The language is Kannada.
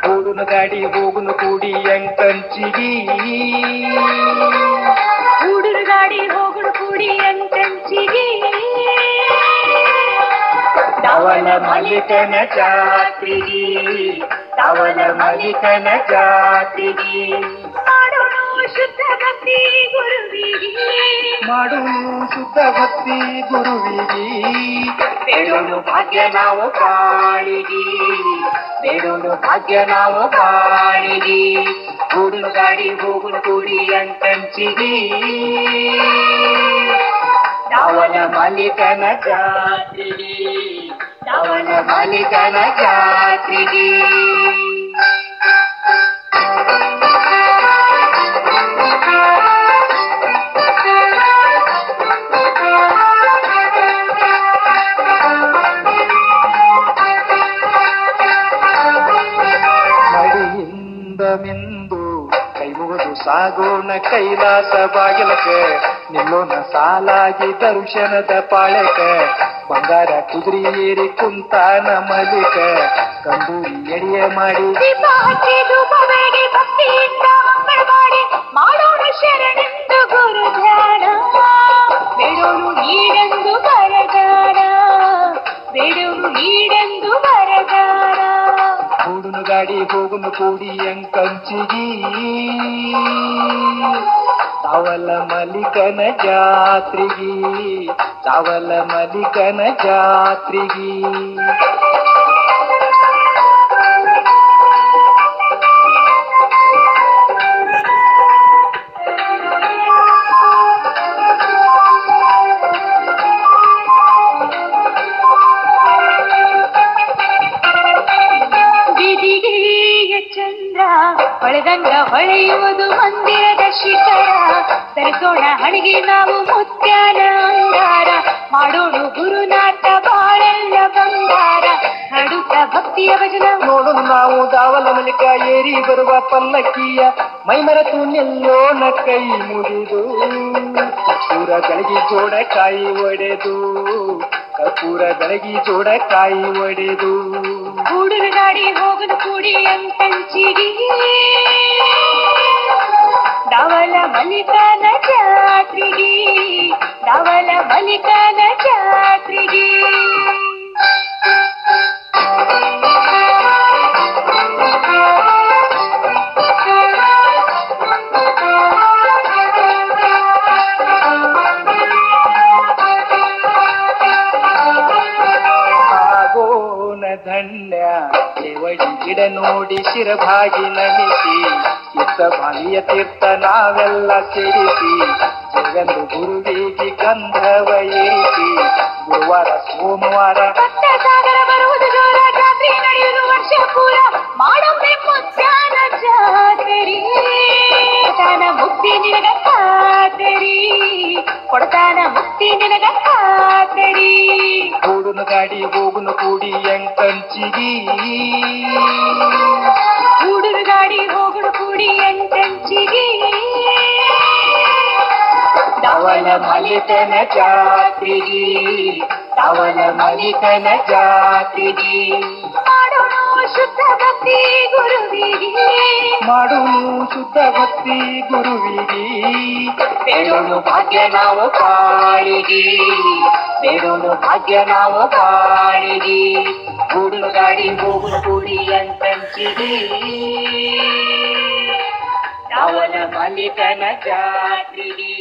ಓಡುನ ಗಾಡಿ ಹೋಗುನು ಕೂಡಿ ಎಂಟಂಚಿಗಿ ಊಡುನ ಗಾಡಿ ಹೋಗುನು ಕೂಡಿ ಎಂಟಂಚಿಗಿ ಧವಲ ಮಲ್ಲಿಕನ ಜಾತ್ರೆಗಿ ಧವಲ ಮಲ್ಲಿಕನ ಜಾತ್ರೆಗಿ ಮಾಡೋಣ ಶುದ್ಧ ಭಕ್ತಿ ಗುರುವಿಗೆ ಮಾಡೋಣ ಶುದ್ಧ ಭಕ್ತಿ ಗುರುವಿಗೆ ಬೇಡೋಣ ಭಾಗ್ಯ ನಾವು ಕಾಣಿಗಿ ಬೇಡೋಣ ಭಾಗ್ಯ ನಾವು ಕಾಣಿಗಿ ಓಡುನ ಗಾಡಿ ಹೋಗುನು ಕೂಡಿ ಎಂಟಂಚಿಗಿ ಧವಲ ಮಲ್ಲಿಕನ ಜಾತ್ರೆಗಿ ಧವಲ ಮಲ್ಲಿಕನ ಜಾತ್ರೆಗಿ ಮಡಿಯಿಂದ ಮಿಂದು ಕೈ ಮುಗಿದು ಸಾಗೋಣ ಕೈಲಾಸ ಬಾಗಿಲಕ್ಕೆ ನಿಲ್ಲೋಣ ಸಾಲಾಗಿ ದರ್ಶನದ ಪಾಳಕ ಬಂಗಾರ ಕುದುರೆ ಏರಿ ಕುಂತಾನ ಮಲಿಕ ಕಂದೂರಿ ಎಡೆಯ ಮಾಡಿ ದೀಪ ಹಚ್ಚಿ ಧೂಪ ಬೇಡಿ ಭಕ್ತಿಯಿಂದ ಮಂಗಳ ಮಾಡಿ ಮಾಡೋಣ ಶರಣೆಂದು ಗುರು ಧ್ಯಾನ ಬೇಡೋನು ನೀಡೆಂದು ಬರಗಾನ ಬೇಡೋನು ನೀಡೆಂದು ಬರಗಾನ ಓಡುನು ಗಾಡಿ ಹೋಗುನು ಕೂಡಿ ಎಂಕಂಚಿಗಿ ಧವಲ ಮಲ್ಲಿಕನ ಜಾತ್ರೆಗಿ ಧವಲ ಮಲ್ಲಿಕನ ಜಾತ್ರೆಗಿ ಚಂದ್ರ ಹೊಳೆದಂಗ ಹೊಳೆಯುವುದು ಮಂದಿರದ ಶಿಖರ ಧರಿಸೋಣ ಹಣಿಗೆ ನಾವು ಮುತ್ಯಾನ ಅಂಗಾರ ಮಾಡೋಣ ಗುರುನಾಥ ಬಾಳೆಲ್ಲ ಬಂಗಾರ ಹಾಡುತ್ತ ಭಕ್ತಿಯ ಭಜನ ನೋಡು ನಾವು ಧವಲ ಮಲ್ಲಿಕ ಏರಿ ಬರುವ ಪಲ್ಲಕ್ಕಿಯ ಮೈಮರೆತು ನಿಲ್ಲೋಣ ಕೈ ಮುಗಿದು ಕರ್ಪೂರ ಬೆಳಗಿ ಜೋಡ ಕಾಯಿ ಒಡೆದು ಕರ್ಪೂರ ಬೆಳಗಿ ಜೋಡ ಕಾಯಿ ಒಡೆದು ಊಡುನ ಗಾಡಿ ಹೋಗುದು ಕೂಡಿ ಎಂಟಂಚಿಗಿ ಧವಲ ಮಲ್ಲಿಕನ ಜಾತ್ರೆಗಿ ಧವಲ ಮಲ್ಲಿಕನ ಜಾತ್ರೆಗಿ ಧನ್ಯ ದೇವಡಿ ಗಿಡ ನೋಡಿ ಶಿರಭಾಗಿ ನಮಿಸಿ ಇತ್ತ ಬಾಲಿಯ ತೀರ್ಥ ನಾವೆಲ್ಲ ಸೇರಿಸಿ ಜಗಂದು ಗುರುವಿಗೆ ಗಂಧವ ಏರಿಸಿ ಗುರುವಾರ ಸೋಮವಾರ ಸಾಗರ ಬರುವುದು ಜೋರ ಜಾತ್ರೆ ನಡೆಯುವುದು ವರ್ಷ ಪೂರ ಮಾಡೋಕೆ ಮುತ್ಯಾನ ಜಾತ್ರೆ ಕೊಡ್ತಾನ ಮುಕ್ತಿ ನಿನಗ ಖಾತರಿ ಕೊಡ್ತಾನ ಮುಕ್ತಿ ನಿನಗ ಖಾತರಿ ಓಡುನ ಗಾಡಿ ಹೋಗುನು ಕೂಡಿ ಎಂಟಂಚಿಗಿ ಊಡುನ ಗಾಡಿ ಹೋಗುನು ಕೂಡಿ ಎಂಟಂಚಿಗಿ ಧವಲ ಮಲ್ಲಿಕನ ಜಾತ್ರೆಗಿ ಧವಲ ಮಲ್ಲಿಕನ ಜಾತ್ರೆಗಿ ಮಾಡೋಣ ಶುದ್ಧ ಭಕ್ತಿ ಗುರುವಿಗೆ ಮಾಡೋಣ ಶುದ್ಧ ಭಕ್ತಿ ಗುರುವಿಗೆ ಬೇಡೋಣ ಭಾಗ್ಯ ನಾವು ಕಾಣಿಗಿ ಬೇಡೋಣ ಭಾಗ್ಯ ನಾವು ಕಾಣಿಗಿ ಓಡುನ ಗಾಡಿ ಹೋಗುನು ಕೂಡಿ ಎಂಟಂಚಿಗಿ ಧವಲ ಮಲ್ಲಿಕನ ಜಾತ್ರೆಗಿ